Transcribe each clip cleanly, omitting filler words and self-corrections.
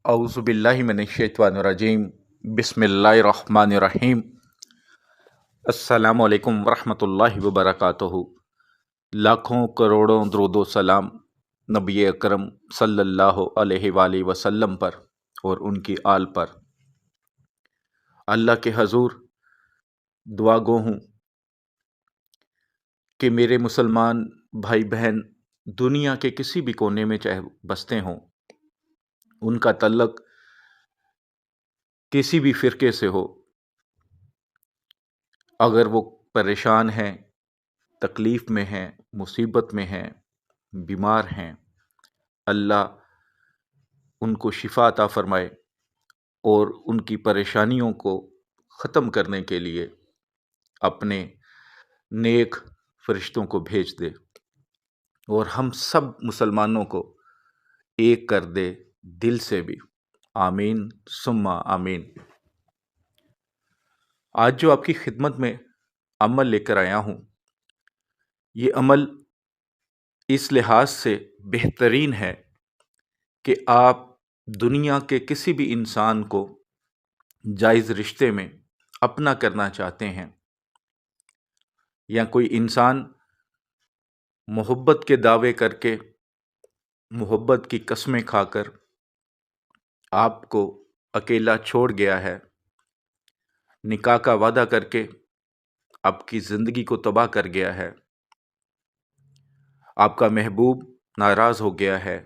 औज़ु बिल्लाहि मिनश्शैतानिर्रजीम बिस्मिल्लाहिर्रहमानिर्रहीम अस्सलामु अलैकुम वरहमतुल्लाहि वबरकातुहू। लाखों करोड़ों दरूदो सलाम नबी अकरम सल्लल्लाहु अलैहि वसल्लम पर और उनकी आल पर। अल्लाह के हजूर दुआ गो हूँ कि मेरे मुसलमान भाई बहन दुनिया के किसी भी कोने में चाहे बसते हों, उनका तल्लक किसी भी फ़िरके से हो, अगर वो परेशान हैं, तकलीफ़ में हैं, मुसीबत में हैं, बीमार हैं, अल्लाह उनको शिफा अता फ़रमाए और उनकी परेशानियों को ख़त्म करने के लिए अपने नेक फ़रिश्तों को भेज दे और हम सब मुसलमानों को एक कर दे दिल से भी। आमीन सुम्मा आमीन। आज जो आपकी खिदमत में अमल लेकर आया हूँ, ये अमल इस लिहाज से बेहतरीन है कि आप दुनिया के किसी भी इंसान को जायज़ रिश्ते में अपना करना चाहते हैं, या कोई इंसान मोहब्बत के दावे करके, मोहब्बत की कस्में खाकर आपको अकेला छोड़ गया है, निकाह का वादा करके आपकी ज़िंदगी को तबाह कर गया है, आपका महबूब नाराज़ हो गया है,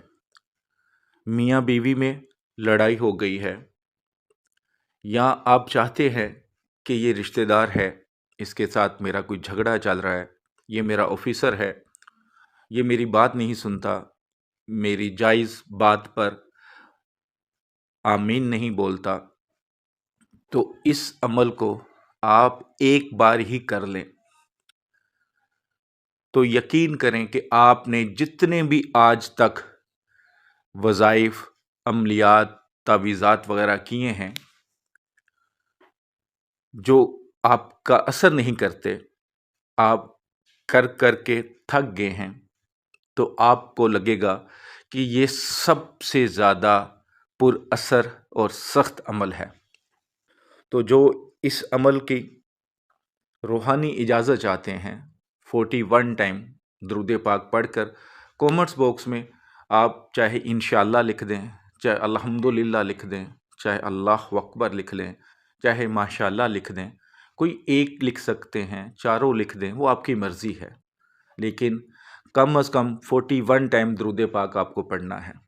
मियाँ बीवी में लड़ाई हो गई है, या आप चाहते हैं कि ये रिश्तेदार है, इसके साथ मेरा कोई झगड़ा चल रहा है, ये मेरा ऑफिसर है, ये मेरी बात नहीं सुनता, मेरी जायज़ बात पर आमीन नहीं बोलता, तो इस अमल को आप एक बार ही कर लें तो यकीन करें कि आपने जितने भी आज तक वज़ाइफ, अमलियात, तावीज़ात वगैरह किए हैं, जो आपका असर नहीं करते, आप कर कर के थक गए हैं, तो आपको लगेगा कि ये सबसे ज़्यादा पुरअसर और सख्त अमल है। तो जो इस अमल की रूहानी इजाज़त चाहते हैं, 41 टाइम दुरूद पाक पढ़कर कमेंट्स बॉक्स में आप चाहे इंशाअल्लाह लिख दें, चाहे अल्हम्दुलिल्लाह लिख दें, चाहे अल्लाहु अकबर लिख लें, चाहे माशाअल्लाह लिख दें, कोई एक लिख सकते हैं, चारों लिख दें, वो आपकी मर्ज़ी है, लेकिन कम अज़ कम 41 टाइम दुरूद पाक आपको पढ़ना है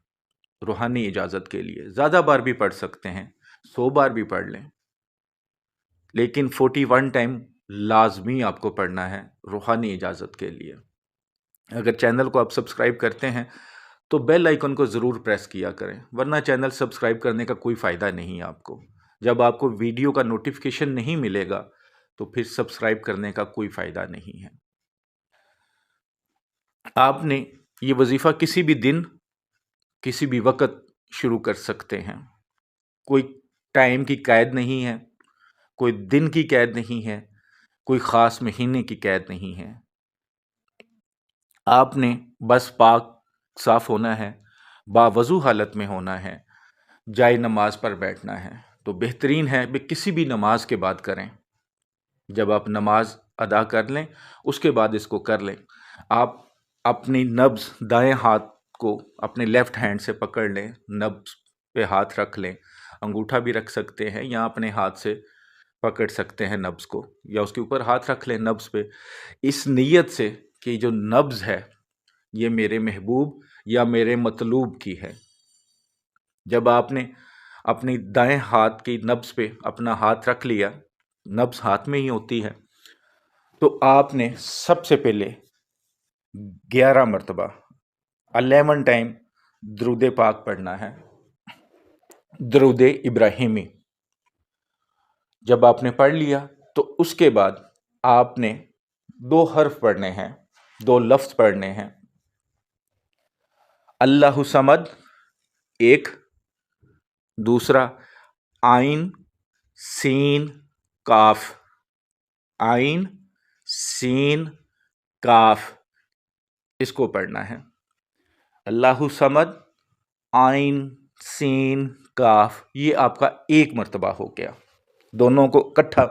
रूहानी इजाज़त के लिए। ज़्यादा बार भी पढ़ सकते हैं, 100 बार भी पढ़ लें, लेकिन 41 टाइम लाजमी आपको पढ़ना है रूहानी इजाज़त के लिए। अगर चैनल को आप सब्सक्राइब करते हैं तो बेल आइकन को ज़रूर प्रेस किया करें, वरना चैनल सब्सक्राइब करने का कोई फ़ायदा नहीं है आपको। जब आपको वीडियो का नोटिफिकेशन नहीं मिलेगा तो फिर सब्सक्राइब करने का कोई फ़ायदा नहीं है। आपने ये वजीफ़ा किसी भी दिन, किसी भी वक़्त शुरू कर सकते हैं। कोई टाइम की कैद नहीं है, कोई दिन की कैद नहीं है, कोई ख़ास महीने की कैद नहीं है। आपने बस पाक साफ़ होना है, बावज़ू हालत में होना है, जाए नमाज पर बैठना है। तो बेहतरीन है कि किसी भी नमाज के बाद करें। जब आप नमाज अदा कर लें उसके बाद इसको कर लें। आप अपनी नब्ज़ दाएं हाथ को अपने लेफ़्ट हैंड से पकड़ लें, नब्ज़ पे हाथ रख लें, अंगूठा भी रख सकते हैं, या अपने हाथ से पकड़ सकते हैं नब्ज़ को, या उसके ऊपर हाथ रख लें नब्ज़ पे, इस नीयत से कि जो नब्ज़ है ये मेरे महबूब या मेरे मतलूब की है। जब आपने अपनी दाएं हाथ की नब्ज़ पे अपना हाथ रख लिया, नब्ज़ हाथ में ही होती है, तो आपने सबसे पहले 11 मरतबा 11 टाइम दुरूद पाक पढ़ना है, दुरूद इब्राहिमी। जब आपने पढ़ लिया तो उसके बाद आपने 2 हर्फ पढ़ने हैं, 2 लफ्ज़ पढ़ने हैं। अल्लाहु समद एक, दूसरा आइन सीन काफ, आइन सीन काफ, इसको पढ़ना है। अल्लाहु समद आइन سین کاف، یہ آپ کا ایک مرتبہ ہو گیا، دونوں کو اکٹھا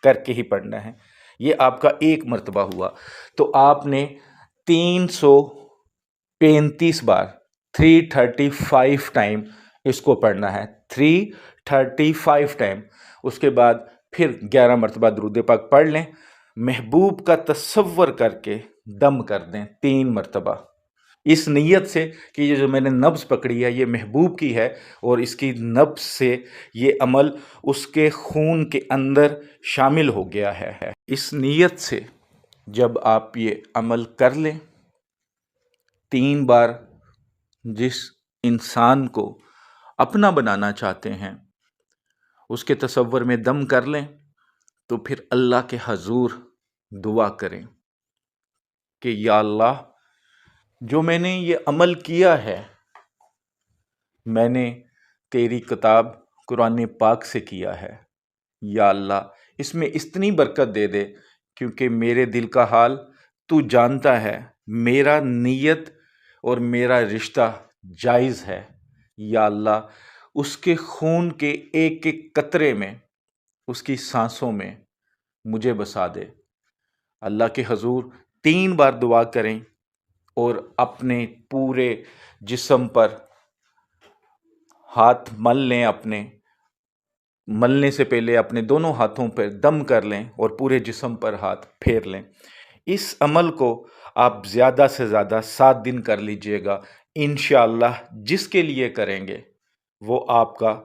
کر کے ہی پڑھنا ہے، یہ آپ کا ایک مرتبہ ہوا۔ تو آپ نے 335 بار 335 ٹائم اس کو پڑھنا ہے، 335 ٹائم۔ اس کے بعد پھر 11 مرتبہ درود پاک پڑھ لیں، محبوب کا تصور کر کے دم کر دیں 3 مرتبہ، اس نیت سے کہ یہ جو میں نے نبض پکڑی ہے یہ محبوب کی ہے، اور اس کی نبض سے یہ عمل اس کے خون کے اندر شامل ہو گیا ہے۔ اس نیت سے جب آپ یہ عمل کر لیں 3 بار، جس انسان کو اپنا بنانا چاہتے ہیں اس کے تصور میں دم کر لیں، تو پھر اللہ کے حضور دعا کریں کہ یا اللہ، جو میں نے یہ عمل کیا ہے میں نے تیری کتاب قرآن پاک سے کیا ہے، یا اللہ اس میں اتنی برکت دے دے، کیونکہ میرے دل کا حال تو جانتا ہے، میرا نیت اور میرا رشتہ جائز ہے، یا اللہ اس کے خون کے ایک ایک قطرے میں، اس کی سانسوں میں مجھے بسا دے۔ اللہ کے حضور 3 بار دعا کریں اور اپنے پورے جسم پر ہاتھ مل لیں، اپنے ملنے سے پہلے اپنے دونوں ہاتھوں پر دم کر لیں اور پورے جسم پر ہاتھ پھیر لیں۔ اس عمل کو آپ زیادہ سے زیادہ 7 دن کر لیجئے گا، انشاءاللہ جس کے لیے کریں گے وہ آپ کا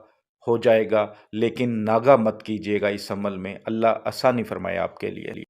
ہو جائے گا، لیکن ناغہ مت کیجئے گا اس عمل میں، اللہ آسانی فرمائے آپ کے لیے۔